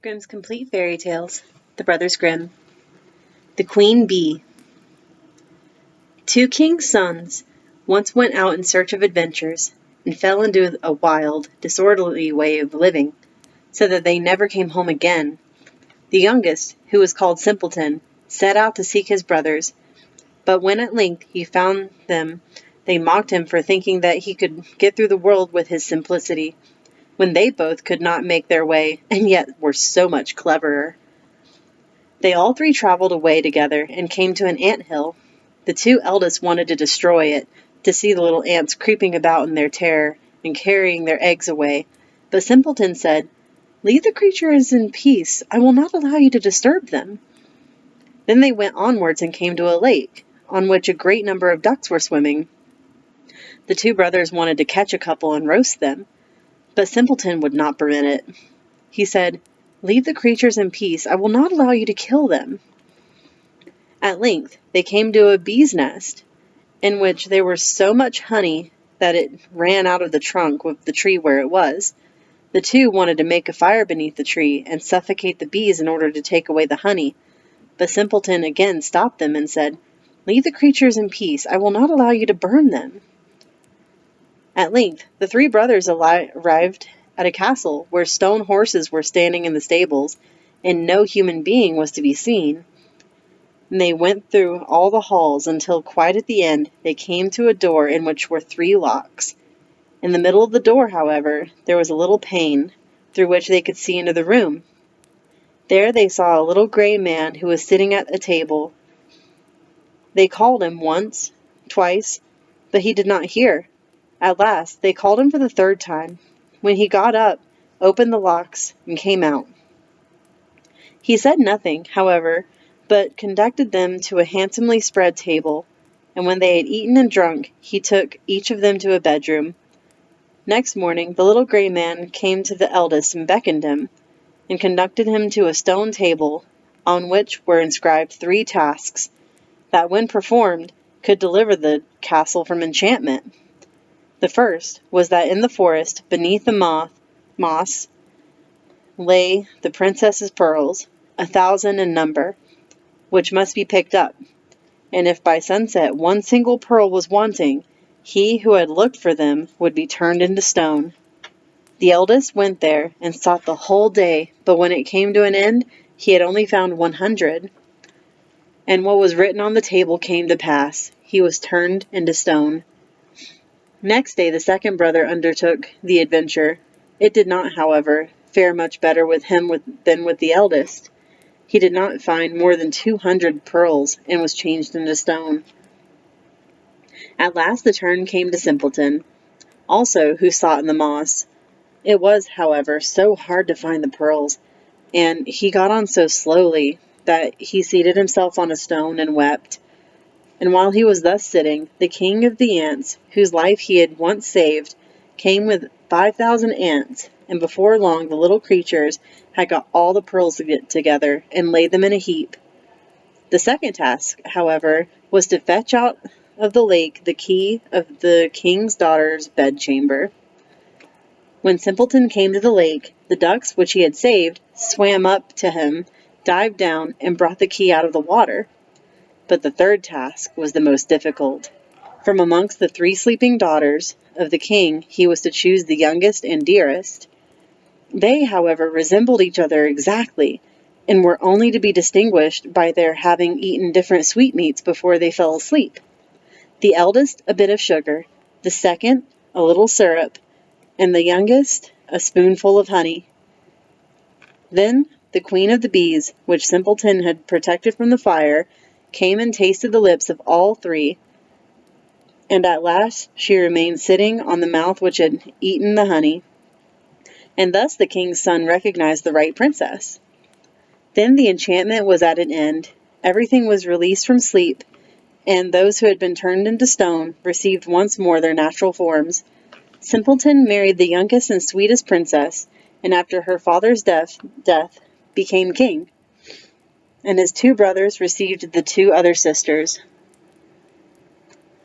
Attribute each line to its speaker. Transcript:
Speaker 1: Grimm's Complete Fairy Tales, The Brothers Grimm. The Queen Bee. Two kings' sons once went out in search of adventures and fell into a wild, disorderly way of living, so that they never came home again. The youngest, who was called Simpleton, set out to seek his brothers, but when at length he found them, they mocked him for thinking that he could get through the world with his simplicity, when they both could not make their way, and yet were so much cleverer. They all three traveled away together and came to an ant hill. The two eldest wanted to destroy it, to see the little ants creeping about in their terror and carrying their eggs away. But Simpleton said, "Leave the creatures in peace. I will not allow you to disturb them." Then they went onwards and came to a lake, on which a great number of ducks were swimming. The two brothers wanted to catch a couple and roast them, but Simpleton would not permit it. He said, "Leave the creatures in peace. I will not allow you to kill them." At length they came to a bee's nest, in which there was so much honey that it ran out of the trunk of the tree where it was. The two wanted to make a fire beneath the tree and suffocate the bees in order to take away the honey, but Simpleton again stopped them and said, "Leave the creatures in peace. I will not allow you to burn them." At length the three brothers arrived at a castle where stone horses were standing in the stables, and no human being was to be seen. And they went through all the halls until quite at the end they came to a door in which were 3 locks. In the middle of the door, however, there was a little pane, through which they could see into the room. There they saw a little gray man who was sitting at a table. They called him once, twice, but he did not hear. At last they called him for the 3rd time, when he got up, opened the locks, and came out. He said nothing, however, but conducted them to a handsomely spread table, and when they had eaten and drunk, he took each of them to a bedroom. Next morning the little gray man came to the eldest and beckoned him, and conducted him to a stone table, on which were inscribed 3 tasks, that when performed could deliver the castle from enchantment. The first was that in the forest, beneath the moss, lay the princess's pearls, 1,000 in number, which must be picked up, and if by sunset 1 single pearl was wanting, he who had looked for them would be turned into stone. The eldest went there and sought the whole day, but when it came to an end, he had only found 100. And what was written on the table came to pass. He was turned into stone. Next day the second brother undertook the adventure. It did not, however, fare much better with him than with the eldest. He did not find more than 200 pearls, and was changed into stone. At last the turn came to Simpleton, also, who sought in the moss. It was, however, so hard to find the pearls, and he got on so slowly, that he seated himself on a stone and wept. And while he was thus sitting, the king of the ants, whose life he had once saved, came with 5,000 ants, and before long the little creatures had got all the pearls together and laid them in a heap. The second task, however, was to fetch out of the lake the key of the king's daughter's bedchamber. When Simpleton came to the lake, the ducks which he had saved swam up to him, dived down, and brought the key out of the water. But the third task was the most difficult. From amongst the 3 sleeping daughters of the king he was to choose the youngest and dearest. They, however, resembled each other exactly, and were only to be distinguished by their having eaten different sweetmeats before they fell asleep. The eldest a bit of sugar, the second a little syrup, and the youngest a spoonful of honey. Then the queen of the bees, which Simpleton had protected from the fire, came and tasted the lips of all 3, and at last she remained sitting on the mouth which had eaten the honey. And thus the king's son recognized the right princess. Then the enchantment was at an end, everything was released from sleep, and those who had been turned into stone received once more their natural forms. Simpleton married the youngest and sweetest princess, and after her father's death became king. And his 2 brothers received the 2 other sisters.